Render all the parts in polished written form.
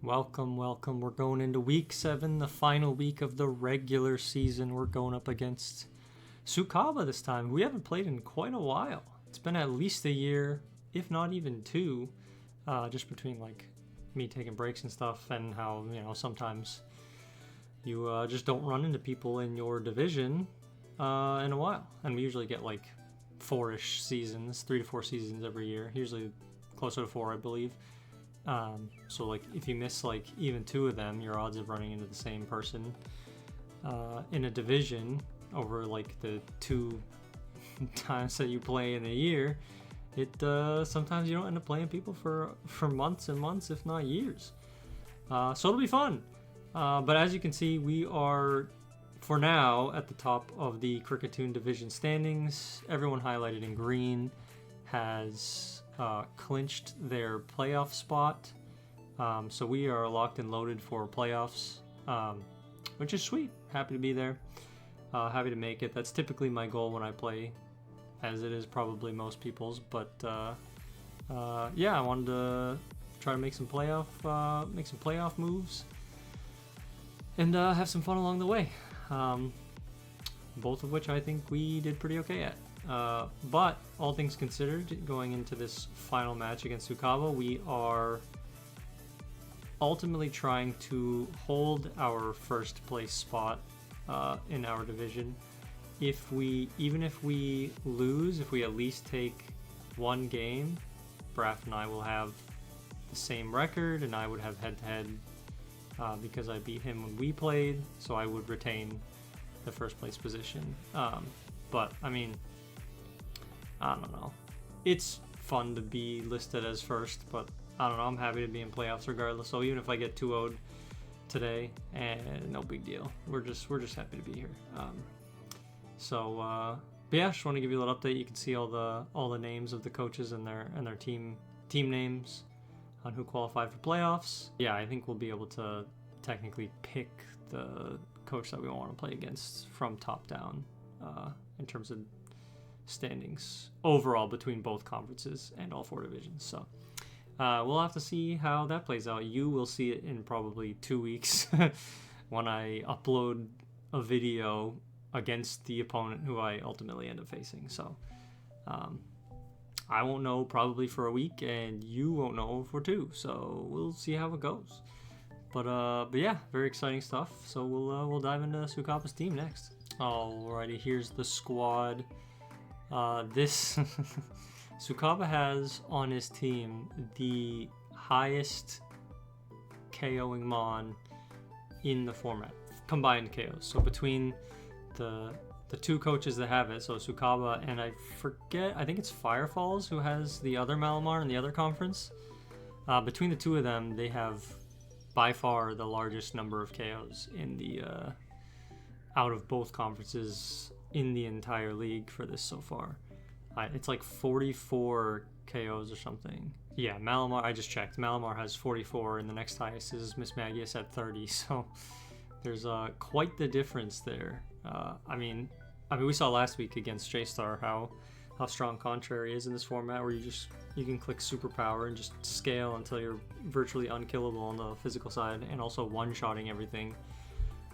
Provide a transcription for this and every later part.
Welcome, welcome. We're going into week 7, the final week of the regular season. We're going up against Sukaba this time. We haven't played in quite a while. It's been at least a year, if not even 2, just between like me taking breaks and stuff, and how, you know, sometimes you just don't run into people in your division in a while. And we usually get like 4-ish seasons, 3 to 4 seasons every year, usually closer to 4, I believe. So like if you miss like even 2 of them, your odds of running into the same person in a division over like the 2 times that you play in a year, it sometimes you don't end up playing people for months and months, if not years. So it'll be fun. But as you can see, we are for now at the top of the Cricketoon division standings. Everyone highlighted in green has clinched their playoff spot, so we are locked and loaded for playoffs, which is sweet. Happy to be there, happy to make it. That's typically my goal when I play, as it is probably most people's, but yeah, I wanted to try to make some playoff moves and have some fun along the way, both of which I think we did pretty okay at. But all things considered, going into this final match against Sukaba, we are ultimately trying to hold our first place spot in our division. Even if we lose, if we at least take 1 game, Braff and I will have the same record, and I would have head-to-head because I beat him when we played, so I would retain the first place position. But I mean, I don't know. It's fun to be listed as first, but I don't know. I'm happy to be in playoffs regardless. So even if I get 2-0'd today, and no big deal. We're just happy to be here. But yeah, just want to give you a little update. You can see all the names of the coaches and their team names on who qualified for playoffs. Yeah, I think we'll be able to technically pick the coach that we want to play against from top down in terms of standings overall between both conferences and all 4 divisions. So we'll have to see how that plays out. You will see it in probably 2 weeks when I upload a video against the opponent who I ultimately end up facing. So I won't know probably for a week, and you won't know for 2. So we'll see how it goes. But yeah, very exciting stuff. So we'll dive into Sukaba's team next. Alrighty, here's the squad. This Sukaba has on his team the highest KOing Mon in the format, combined KOs. So between the 2 coaches that have it, so Sukaba and I think it's Firefalls who has the other Malamar in the other conference. Between the 2 of them, they have by far the largest number of KOs in the out of both conferences in the entire league for this so far. It's like 44 KOs or something. Yeah, Malamar, I just checked. Malamar has 44, and the next highest is Miss Magius at 30. So there's quite the difference there. I mean, we saw last week against J-Star how strong Contrary is in this format, where you can click superpower and just scale until you're virtually unkillable on the physical side, and also one-shotting everything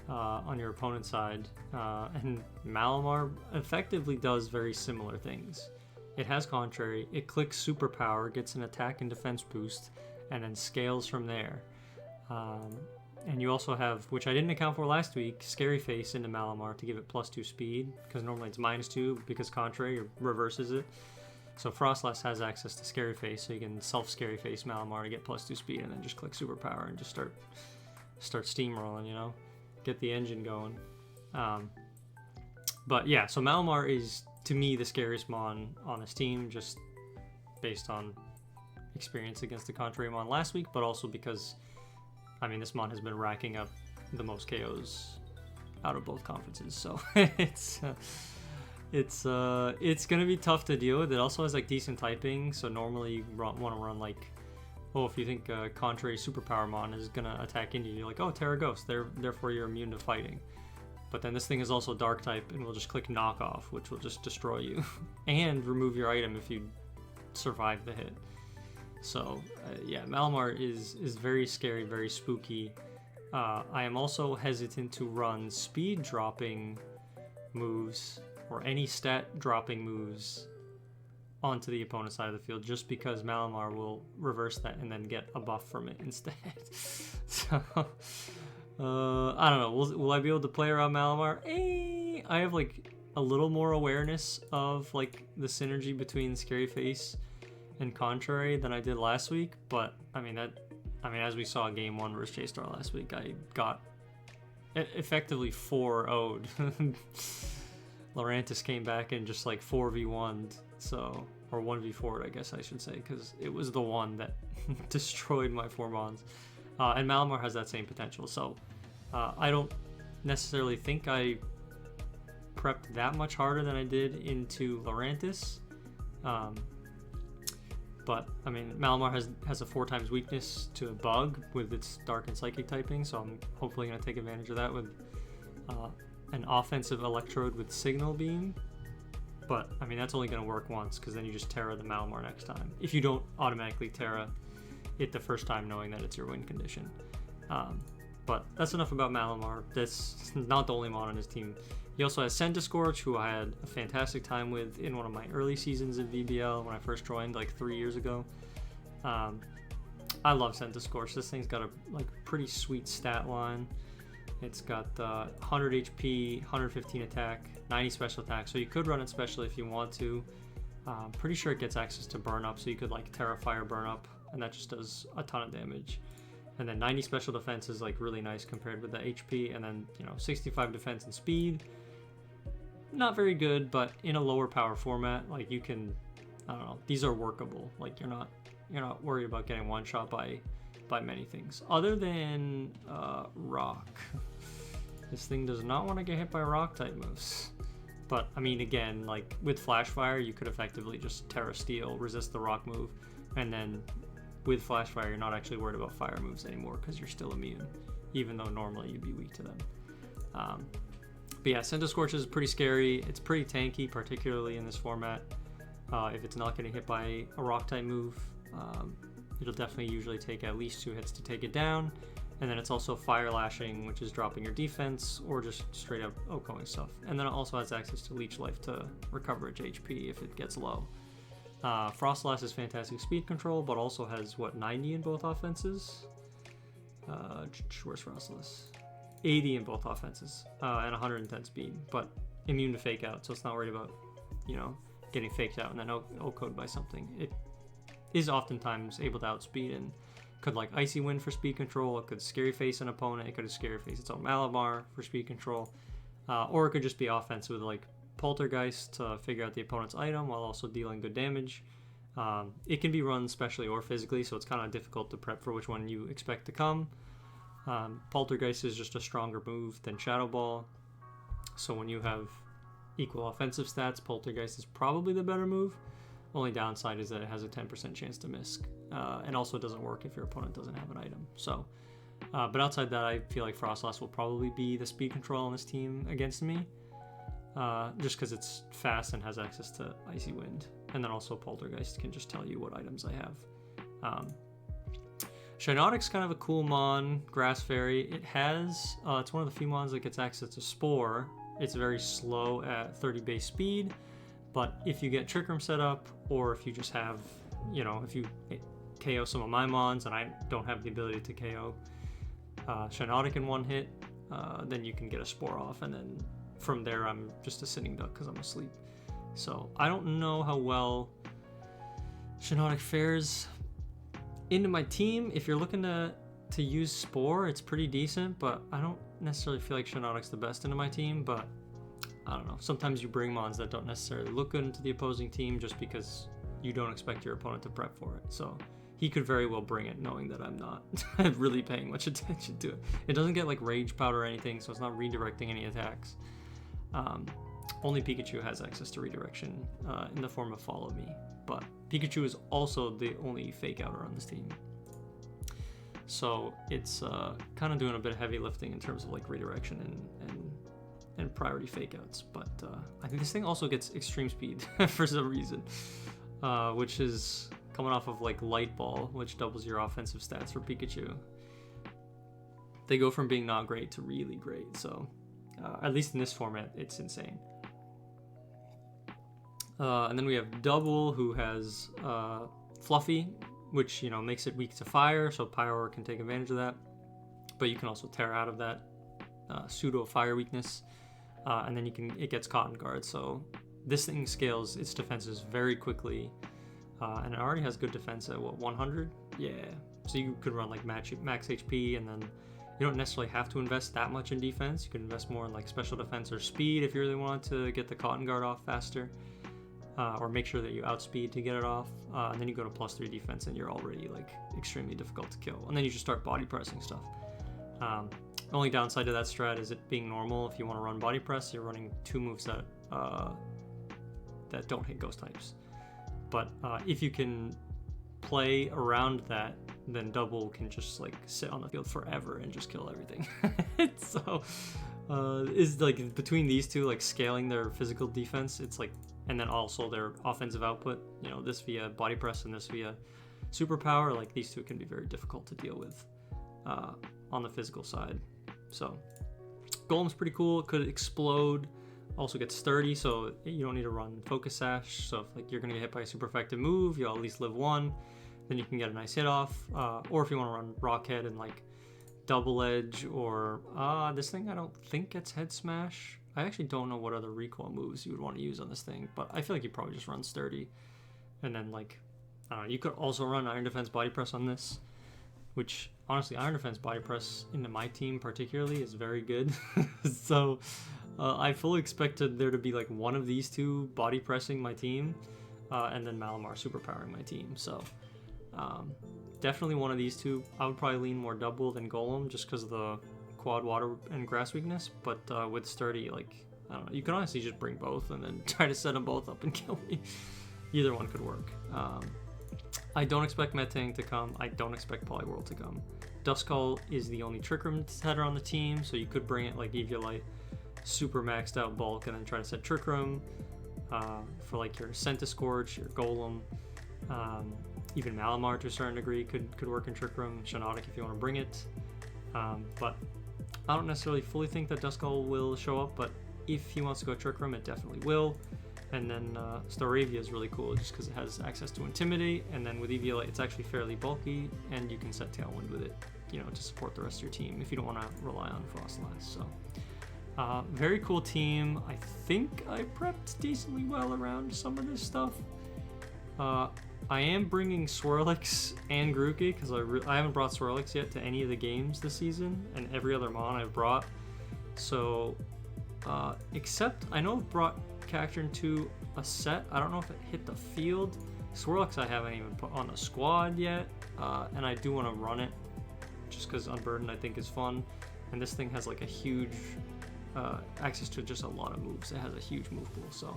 on your opponent's side. And Malamar effectively does very similar things. It has Contrary, it clicks superpower, gets an attack and defense boost, and then scales from there. And you also have, which I didn't account for last week, Scary Face into Malamar to give it +2 speed, because normally it's -2 because Contrary reverses it. So Frostless has access to Scary Face, so you can self-Scary Face Malamar to get +2 speed, and then just click superpower and just start steamrolling, you know? Get the engine going. But yeah, so Malamar is, to me, the scariest Mon on his team, just based on experience against the Contrary Mon last week, but also because, I mean, this Mon has been racking up the most KOs out of both conferences, so it's gonna be tough to deal with. It also has like decent typing, so normally you want to run like, oh, if you think Contrary Superpower Mon is gonna attack into you, you're like, oh, Terra Ghost, therefore you're immune to fighting. But then this thing is also Dark type, and will just click Knock Off, which will just destroy you and remove your item if you survive the hit. So yeah, Malamar is very scary, very spooky. I am also hesitant to run speed dropping moves or any stat dropping moves onto the opponent's side of the field, just because Malamar will reverse that and then get a buff from it instead. So I don't know. Will I be able to play around Malamar? I have like a little more awareness of like the synergy between Scary Face and Contrary than I did last week, but I mean, as we saw Game 1 versus J-Star last week, I got effectively 4-0'd. Lurantis came back and just like 4v1'd, so, or 1v4'd, I guess I should say, because it was the one that destroyed my 4 mons. And Malamar has that same potential, so I don't necessarily think I prepped that much harder than I did into Lurantis. But I mean, Malamar has a 4 times weakness to a bug with its Dark and Psychic typing, so I'm hopefully going to take advantage of that with an offensive Electrode with Signal Beam. But I mean, that's only going to work once, because then you just Terra the Malamar next time. If you don't automatically Terra it the first time knowing that it's your win condition. But that's enough about Malamar. That's not the only mon on his team. He also has Centiskorch, who I had a fantastic time with in one of my early seasons of VBL when I first joined like 3 years ago. I love Centiskorch. This thing's got a like pretty sweet stat line. It's got 100 HP, 115 attack, 90 special attack, so you could run it special if you want to. Pretty sure it gets access to burn up, so you could like Terra Fire burn up, and that just does a ton of damage. And then 90 special defense is like really nice compared with the HP, and then 65 defense and speed. Not very good, but in a lower power format, like you can, I don't know, these are workable. Like you're not worried about getting one shot by many things other than rock. This thing does not want to get hit by rock type moves. But I mean, again, like with Flash Fire, you could effectively just Terra Steel, resist the rock move, and then with Flash Fire, you're not actually worried about fire moves anymore because you're still immune, even though normally you'd be weak to them. But yeah, Centiskorch is pretty scary. It's pretty tanky, particularly in this format. If it's not getting hit by a rock type move, it'll definitely usually take at least 2 hits to take it down. And then it's also Fire Lashing, which is dropping your defense or just straight up OHKOing stuff. And then it also has access to Leech Life to recover its HP if it gets low. Froslass is fantastic speed control, but also has, 90 in both offenses? Where's Froslass? 80 in both offenses, and 110 speed, but immune to fake out, so it's not worried about, getting faked out and then OHKO'd by something. It is oftentimes able to outspeed and could like Icy Wind for speed control, it could Scary Face an opponent, it could Scary Face its own Malamar for speed control, or it could just be offensive with like Poltergeist to figure out the opponent's item while also dealing good damage. It can be run specially or physically, so it's kind of difficult to prep for which one you expect to come. Poltergeist is just a stronger move than Shadow Ball, so when you have equal offensive stats, Poltergeist is probably the better move. Only downside is that it has a 10% chance to miss, and also it doesn't work if your opponent doesn't have an item. So, but outside that, I feel like Froslass will probably be the speed control on this team against me, just because it's fast and has access to Icy Wind, and then also Poltergeist can just tell you what items I have. Shiinotic's kind of a cool mon, Grass Fairy. It has, it's one of the few mons that gets access to Spore. It's very slow at 30 base speed, but if you get Trick Room set up, or if you just have, if you KO some of my mons and I don't have the ability to KO Shiinotic in one hit, then you can get a Spore off, and then from there I'm just a sitting duck because I'm asleep. So I don't know how well Shiinotic fares into my team. If you're looking to use Spore, it's pretty decent, but I don't necessarily feel like Shiinotic's the best into my team. But I don't know, sometimes you bring mons that don't necessarily look good into the opposing team just because you don't expect your opponent to prep for it. So he could very well bring it knowing that I'm not really paying much attention to it. It doesn't get like Rage Powder or anything, so it's not redirecting any attacks. Only Pikachu has access to redirection in the form of Follow Me, but Pikachu is also the only fake outer on this team. So it's kind of doing a bit of heavy lifting in terms of like redirection and priority fake outs. But I think this thing also gets extreme speed for some reason, which is coming off of like Light Ball, which doubles your offensive stats for Pikachu. They go from being not great to really great, so at least in this format, it's insane. And then we have Double, who has Fluffy, which, you know, makes it weak to fire, so Pyroar can take advantage of that. But you can also tear out of that pseudo fire weakness, and then it gets Cotton Guard. So this thing scales its defenses very quickly, and it already has good defense at what, 100? Yeah. So you could run like max HP, and then you don't necessarily have to invest that much in defense. You can invest more in like special defense or speed if you really want to get the Cotton Guard off faster. Or make sure that you outspeed to get it off, and then you go to +3 defense, and you're already like extremely difficult to kill. And then you just start body pressing stuff. Only downside to that strat is it being normal. If you want to run body press, you're running 2 moves that don't hit ghost types. But if you can play around that, then Double can just like sit on the field forever and just kill everything. So is like between these two, like scaling their physical defense, it's like. And then also their offensive output, you know, this via body press and this via superpower, like these two can be very difficult to deal with on the physical side. So Golem's pretty cool. It could explode, also gets sturdy, so you don't need to run Focus Sash. So if like you're gonna get hit by a super effective move, you'll at least live 1, then you can get a nice hit off. Or if you want to run Rockhead and like Double Edge, or this thing I don't think gets Head Smash. I actually don't know what other recoil moves you would want to use on this thing, but I feel like you probably just run Sturdy. And then, like, I don't know, you could also run Iron Defense Body Press on this, which, honestly, Iron Defense Body Press into my team particularly is very good. So, I fully expected there to be, like, one of these two body pressing my team, and then Malamar superpowering my team. So, definitely one of these two. I would probably lean more Double than Golem, just because of the quad water and grass weakness, but with Sturdy, like, I don't know, you can honestly just bring both and then try to set them both up and kill me. Either one could work. I don't expect Metang to come. I don't expect Poliwhirl to come. Duskull is the only Trick Room setter on the team, so you could bring it like Eviolite, super maxed out bulk, and then try to set Trick Room for like your Centiskorch, your Golem, even Malamar to a certain degree could work in Trick Room. Shiinotic if you want to bring it. But I don't necessarily fully think that Duskull will show up, but if he wants to go Trick Room, it definitely will. And then Staravia is really cool just because it has access to Intimidate, and then with Eviolite it's actually fairly bulky, and you can set Tailwind with it, you know, to support the rest of your team if you don't want to rely on Frostlass. So very cool team. I think I prepped decently well around some of this stuff. I am bringing Swirlix and Grookey because I haven't brought Swirlix yet to any of the games this season, and every other Mon I've brought. So, except I know I've brought Cacturne to a set. I don't know if it hit the field. Swirlix I haven't even put on a squad yet, and I do want to run it just because Unburdened I think is fun, and this thing has like a huge access to just a lot of moves. It has a huge move pool, so.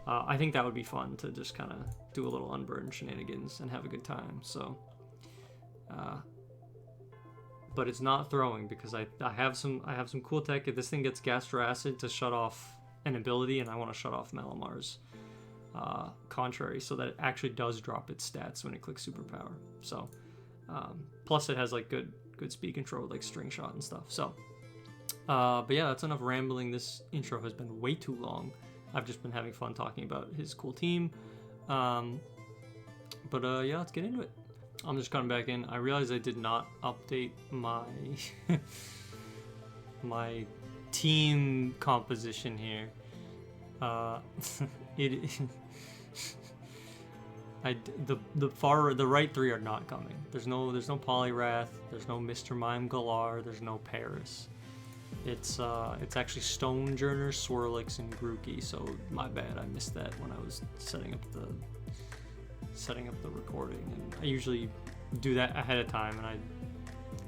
I think that would be fun to just kind of do a little Unburdened shenanigans and have a good time. So, but it's not throwing because I have some cool tech. If this thing gets Gastro Acid to shut off an ability, and I want to shut off Malamar's Contrary, so that it actually does drop its stats when it clicks Superpower. So, plus it has like good speed control, like String Shot and stuff. So, but yeah, that's enough rambling. This intro has been way too long. I've just been having fun talking about his cool team. Yeah, let's get into it. I'm just coming back in. I realized I did not update my my team composition here. The right 3 are not coming. There's no Poliwrath, there's no Mr. Mime Galar, there's no Paris. It's actually Stonejourner, Swirlix, and Grookey. So my bad, I missed that when I was setting up the recording, and I usually do that ahead of time, and I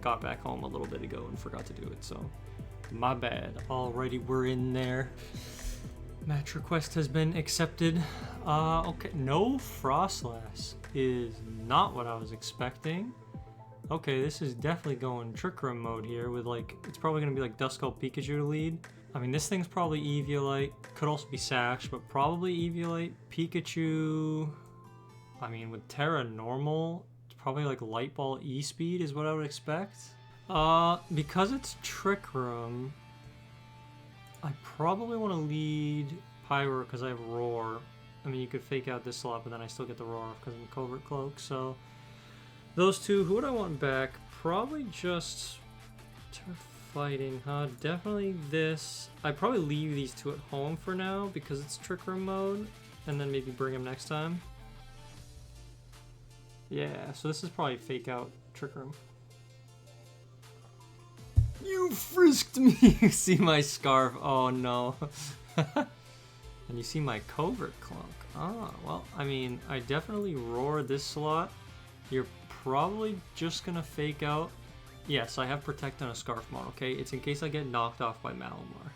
got back home a little bit ago and forgot to do it. So my bad. Alrighty, we're in there. Match request has been accepted. Okay, no Frostlass is not what I was expecting. Okay, this is definitely going Trick Room mode here with like, it's probably going to be like Duskull Pikachu to lead. I mean, this thing's probably Eviolite, could also be Sash, but probably Eviolite, Pikachu. I mean, with Terra normal, it's probably like Light Ball E-Speed is what I would expect. Because it's Trick Room, I probably want to lead Pyro because I have Roar. I mean, you could fake out this slot, but then I still get the Roar because I'm Covert Cloak, so... Those two, who would I want back? Probably just... Turf Fighting, huh? Definitely this. I'd probably leave these two at home for now because it's Trick Room mode, and then maybe bring them next time. Yeah, so this is probably fake out Trick Room. You frisked me! You see my scarf. Oh no. And you see my Covert Cloak. Ah, well, I mean, I definitely roar this slot. You're probably just gonna fake out. Yes, I have Protect on a Scarf mod, okay? It's in case I get knocked off by Malamar.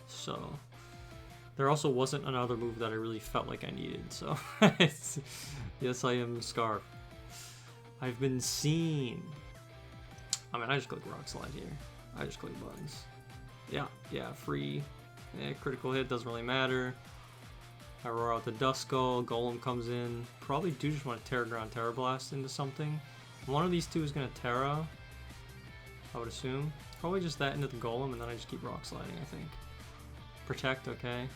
So, there also wasn't another move that I really felt like I needed, so... Yes, I am Scarf. I've been seen. I mean, I just click Rock Slide here. I just click buttons. Yeah, free. Critical hit, doesn't really matter. I roar out the Duskull, Golem comes in. Probably do just want to Terra Ground Terra Blast into something. One of these two is going to Terra, I would assume. Probably just that into the Golem, and then I just keep Rock Sliding, I think. Protect, okay.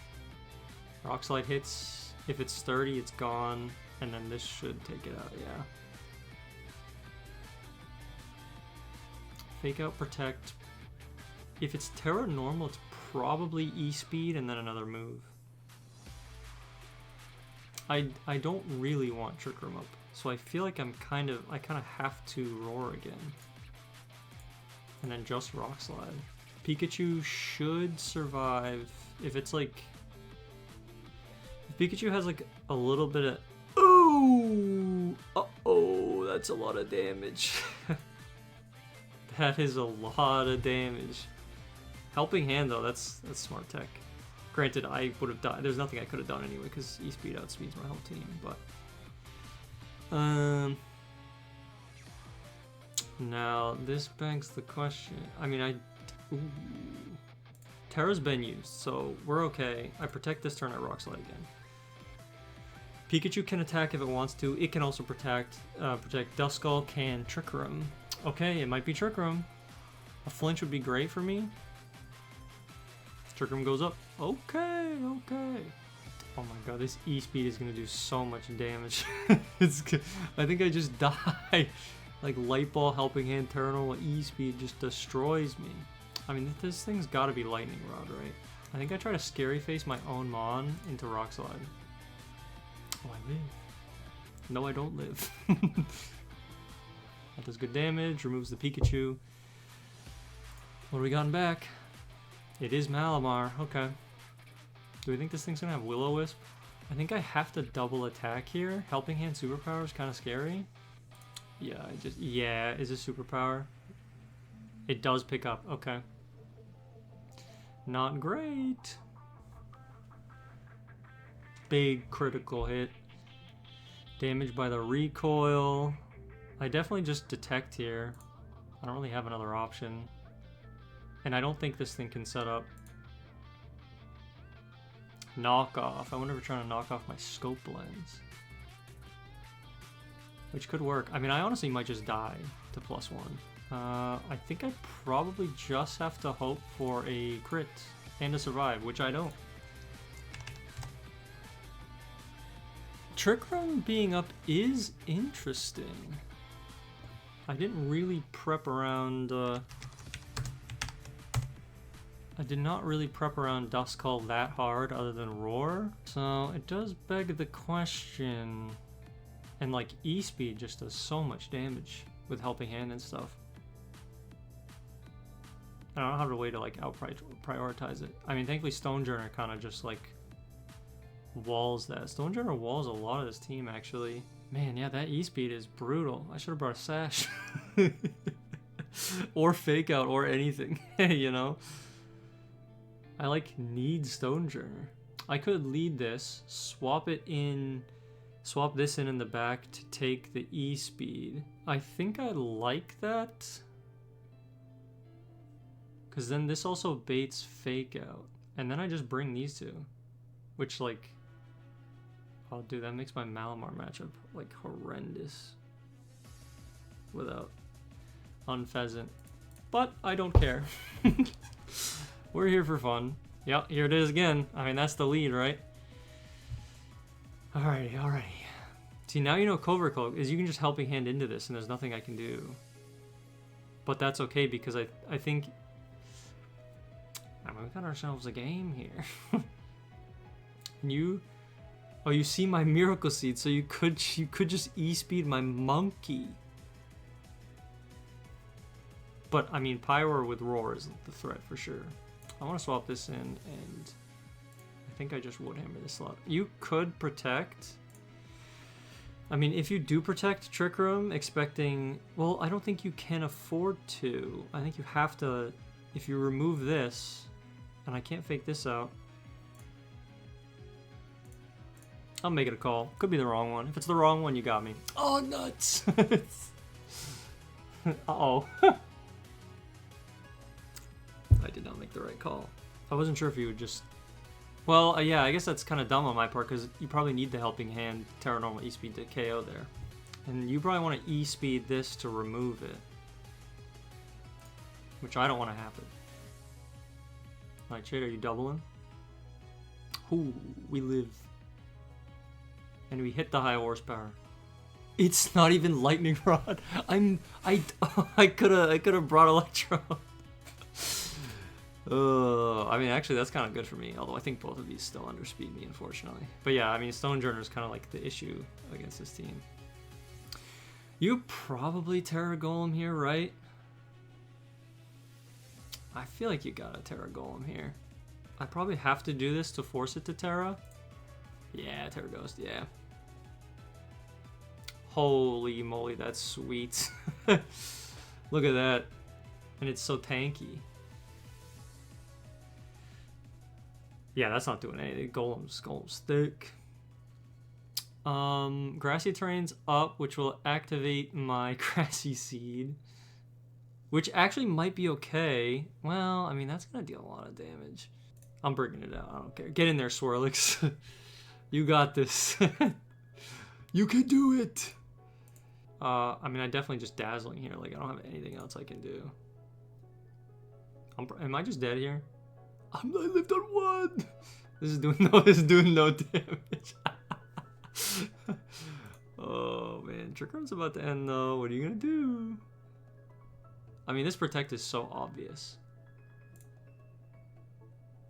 Rock Slide hits. If it's sturdy, it's gone. And then this should take it out, yeah. Fake out Protect. If it's Terra normal, it's probably E-Speed and then another move. I don't really want Trick Room up, so I feel like I kind of have to roar again. And then just Rock Slide. Pikachu should survive if it's like... If Pikachu has like a little bit of... Ooh! Uh-oh, that's a lot of damage. That is a lot of damage. Helping Hand though, that's smart tech. Granted, I would have died. There's nothing I could have done anyway because E-Speed outspeeds my whole team, but... Now, this begs the question. I mean, ooh. Terra's been used, so we're okay. I Protect this turn, I Rock Slide again. Pikachu can attack if it wants to. It can also protect. Duskull can Trick Room. Okay, it might be Trick Room. A flinch would be great for me. Trick Room goes up. Okay. Oh my god, this E-Speed is gonna do so much damage. I think I just died. Like Light Ball, Helping Hand, Terranol, E-Speed just destroys me. I mean, this thing's gotta be Lightning Rod, right? I think I try to Scary Face my own Mon into Rock Slide. Oh, I live. No, I don't live. That does good damage, removes the Pikachu. What do we gotten back? It is Malamar, okay. Do we think this thing's gonna have Will-O-Wisp? I think I have to double attack here. Helping Hand Superpower is kind of scary. Yeah, is a superpower. It does pick up, okay. Not great. Big critical hit. Damage by the recoil. I definitely just Detect here. I don't really have another option. And I don't think this thing can set up. Knock off. I wonder if we're trying to knock off my scope lens. Which could work. I mean, I honestly might just die to +1. I think I probably just have to hope for a crit and to survive, which I don't. Trick Room being up is interesting. I didn't really prep around... I did not really prep around Duskull that hard other than Roar. So it does beg the question. And like E-Speed just does so much damage with Helping Hand and stuff. I don't have a way to like prioritize it. I mean, thankfully Stonejourner kind of just like walls that. Stonejourner walls a lot of this team actually. Man, yeah, that E-Speed is brutal. I should have brought a Sash. Or Fake Out or anything, you know? I like need Stonejourner. I could lead this, swap this in the back to take the E-Speed. I think I like that. Because then this also baits Fake Out. And then I just bring these two. Which like... Oh, dude, that makes my Malamar matchup, like, horrendous. Without Unpheasant. But I don't care. We're here for fun. Yep, here it is again. I mean, that's the lead, right? Alrighty, alrighty. See, now you know Covert Cloak is you can just Helping Hand into this and there's nothing I can do. But that's okay because I think... I mean, we got ourselves a game here. And you... Oh, you see my Miracle Seed, so you could just E-speed my monkey. But, I mean, Pyro with Roar is the threat for sure. I want to swap this in, and I think I just would hammer this slot. You could protect. I mean, if you do protect Trick Room, expecting... Well, I don't think you can afford to. I think you have to... If you remove this, and I can't fake this out, I'll make it a call. Could be the wrong one. If it's the wrong one, you got me. Oh, nuts! Uh-oh. I did not make the right call. I wasn't sure if you would just... Well, yeah, I guess that's kind of dumb on my part, because you probably need the Helping Hand Terra Normal E-Speed to KO there. And you probably want to E-Speed this to remove it. Which I don't want to happen. Nightshade, are you doubling? Ooh, we live. And we hit the high horsepower. It's not even Lightning Rod. I could have brought Electro. I mean, actually, that's kind of good for me. Although I think both of these still underspeed me, unfortunately. But yeah, I mean, Stonejourner is kind of like the issue against this team. You probably Terra Golem here, right? I feel like you got a Terra Golem here. I probably have to do this to force it to Terra. Yeah, Terra Ghost, yeah. Holy moly, that's sweet. Look at that. And it's so tanky. Yeah, that's not doing anything. Golem's thick. Grassy Terrain's up, which will activate my Grassy Seed. Which actually might be okay. Well, I mean, that's gonna deal a lot of damage. I'm bringing it out, I don't care. Get in there, Swirlix. You got this. You can do it! I mean, I definitely just Dazzling here. Like, I don't have anything else I can do. Am I just dead here? I lived on 1! This is doing no damage. Oh, man. Trick Room's about to end, though. What are you gonna do? I mean, this Protect is so obvious.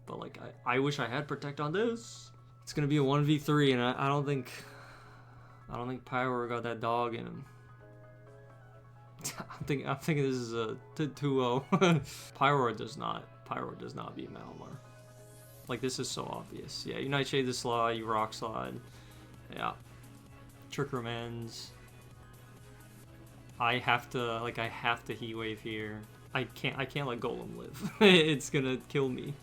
But, like, I wish I had Protect on this. It's gonna be a 1v3, and I don't think Pyro got that dog in him. I'm thinking this is a 2-0. Pyro does not beat Malamar. Like, this is so obvious. Yeah, you Nightshade the Slide, you Rock Slide. Yeah. Trick Room ends. I have to Heat Wave here. I can't let Golem live. It's gonna kill me.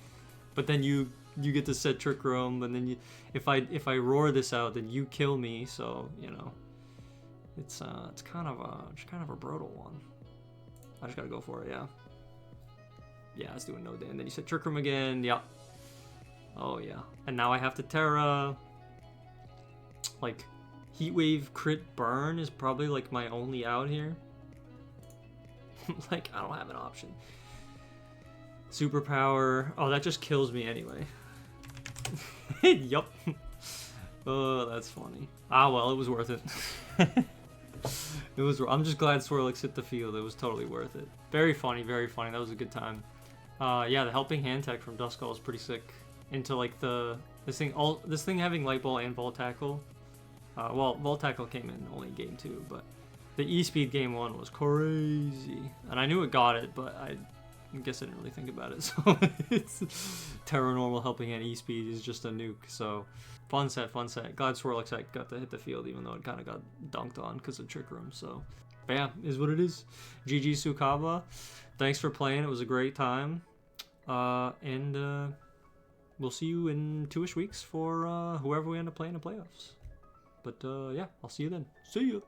But then you get to set Trick Room, and then if I roar this out, then you kill me. So you know, it's kind of a brutal one. I just gotta go for it. Yeah, it's doing no damage. And then you set Trick Room again. Yeah. Oh yeah. And now I have to Terra. Like, Heat Wave crit burn is probably like my only out here. Like, I don't have an option. Superpower. Oh, that just kills me anyway. Yup. Oh, that's funny. Ah, well, it was worth it. It was. I'm just glad Swirlix hit the field. It was totally worth it. Very funny, very funny. That was a good time. Yeah, the Helping Hand tech from Duskull is pretty sick. Into like this thing having Light Ball and Volt Tackle. Well, Volt Tackle came in only game 2, but the E-Speed game 1 was crazy. And I knew it got it, but I guess I didn't really think about it. So it's Terra Normal Helping Hand E-Speed is just a nuke. So fun set, fun set. Glad Swirlix got to hit the field, even though it kind of got dunked on because of Trick Room. So, but yeah, is what it is. GG Sukaba. Thanks for playing. It was a great time. And we'll see you in 2-ish weeks for whoever we end up playing in the playoffs. But yeah, I'll see you then. See ya!